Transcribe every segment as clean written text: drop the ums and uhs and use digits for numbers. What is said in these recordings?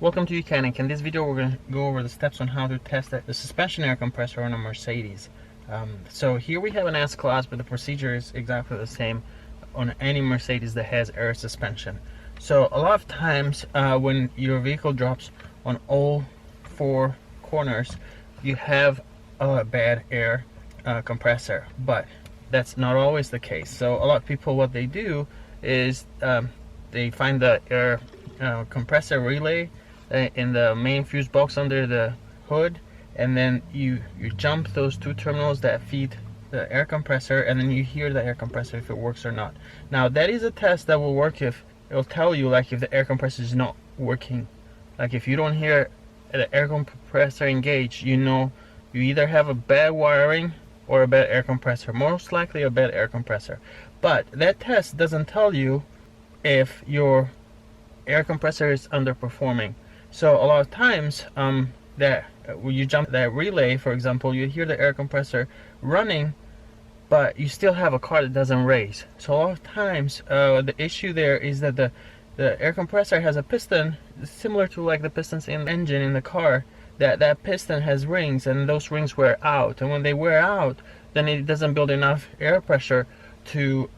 Welcome to YOUCANIC. In this video we're going to go over the steps on how to test the suspension air compressor on a Mercedes. So here we have an S-Class, but the procedure is exactly the same on any Mercedes that has air suspension. So a lot of times when your vehicle drops on all four corners, you have a bad air compressor, but that's not always the case. So a lot of people, what they do is they find the air compressor relay in the main fuse box under the hood, and then you jump those two terminals that feed the air compressor, and then you hear the air compressor if it works or not. Now that is a test that will work if it'll tell you, like, if the air compressor is not working. Like if you don't hear the air compressor engage, you know you either have a bad wiring or a bad air compressor, most likely a bad air compressor. But that test doesn't tell you if your air compressor is underperforming. So a lot of times that when you jump that relay, for example, you hear the air compressor running, but you still have a car that doesn't raise. So a lot of times the issue there is that the air compressor has a piston similar to like the pistons in the engine in the car. That piston has rings, and those rings wear out, and when they wear out, then it doesn't build enough air pressure to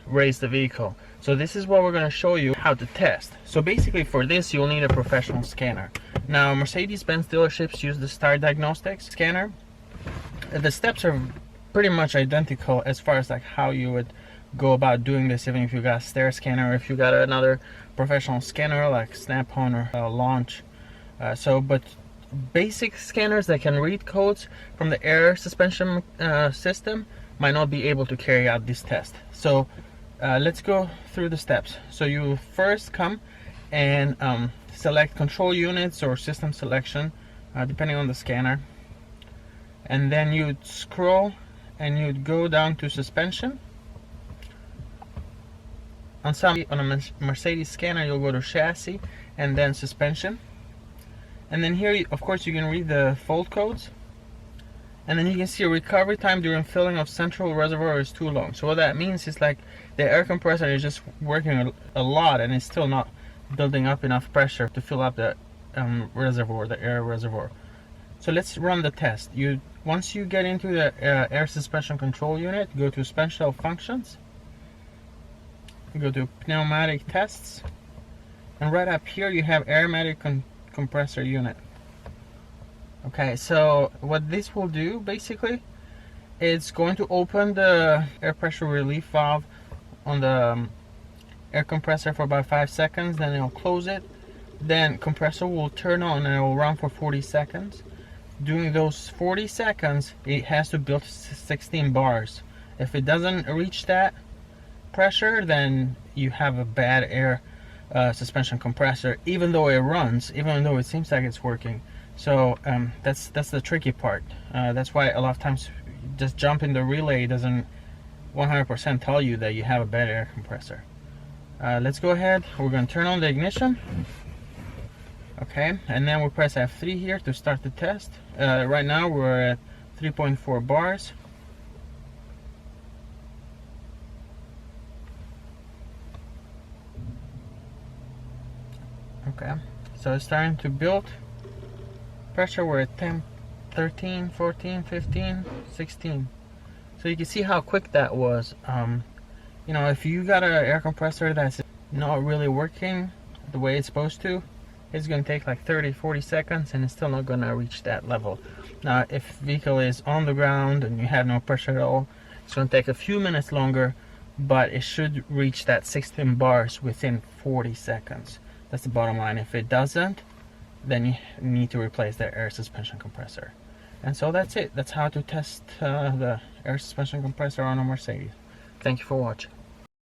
raise the vehicle. So this is what we're going to show you how to test. So basically for this you'll need a professional scanner. Now Mercedes-Benz dealerships use the System Diagnostic Scanner. The steps are pretty much identical as far as like how you would go about doing this, even if you got a stair scanner or if you got another professional scanner like Snap-on or Launch. But basic scanners that can read codes from the air suspension system might not be able to carry out this test. So let's go through the steps. So you first come and select control units or system selection depending on the scanner, and then you'd scroll and you'd go down to suspension. On a Mercedes scanner you'll go to chassis and then suspension, and then here of course you can read the fault codes, and then you can see recovery time during filling of central reservoir is too long. So what that means is like the air compressor is just working a lot and it's still not building up enough pressure to fill up the reservoir, the air reservoir. So let's run the test. Once you get into the air suspension control unit, go to special functions, go to pneumatic tests, and right up here you have aromatic compressor unit. Okay, so what this will do basically, it's going to open the air pressure relief valve on the air compressor for about 5 seconds, then it'll close it, then compressor will turn on and it will run for 40 seconds. During those 40 seconds it has to build 16 bars. If it doesn't reach that pressure, then you have a bad air suspension compressor, even though it runs, even though it seems like it's working. So that's the tricky part. That's why a lot of times just jumping the relay doesn't 100% tell you that you have a bad air compressor. Let's go ahead. We're going to turn on the ignition. Okay, and then we'll press F3 here to start the test. Right now we're at 3.4 bars. Okay, so it's starting to build pressure. We're at 10, 13, 14, 15, 16. So you can see how quick that was. You know, if you got an air compressor that's not really working the way it's supposed to, it's going to take like 30-40 seconds and it's still not going to reach that level. Now if the vehicle is on the ground and you have no pressure at all, it's going to take a few minutes longer, but it should reach that 16 bars within 40 seconds. That's the bottom line. If it doesn't, then you need to replace the air suspension compressor. And so that's it. That's how to test the air suspension compressor on a Mercedes. Thank you for watching.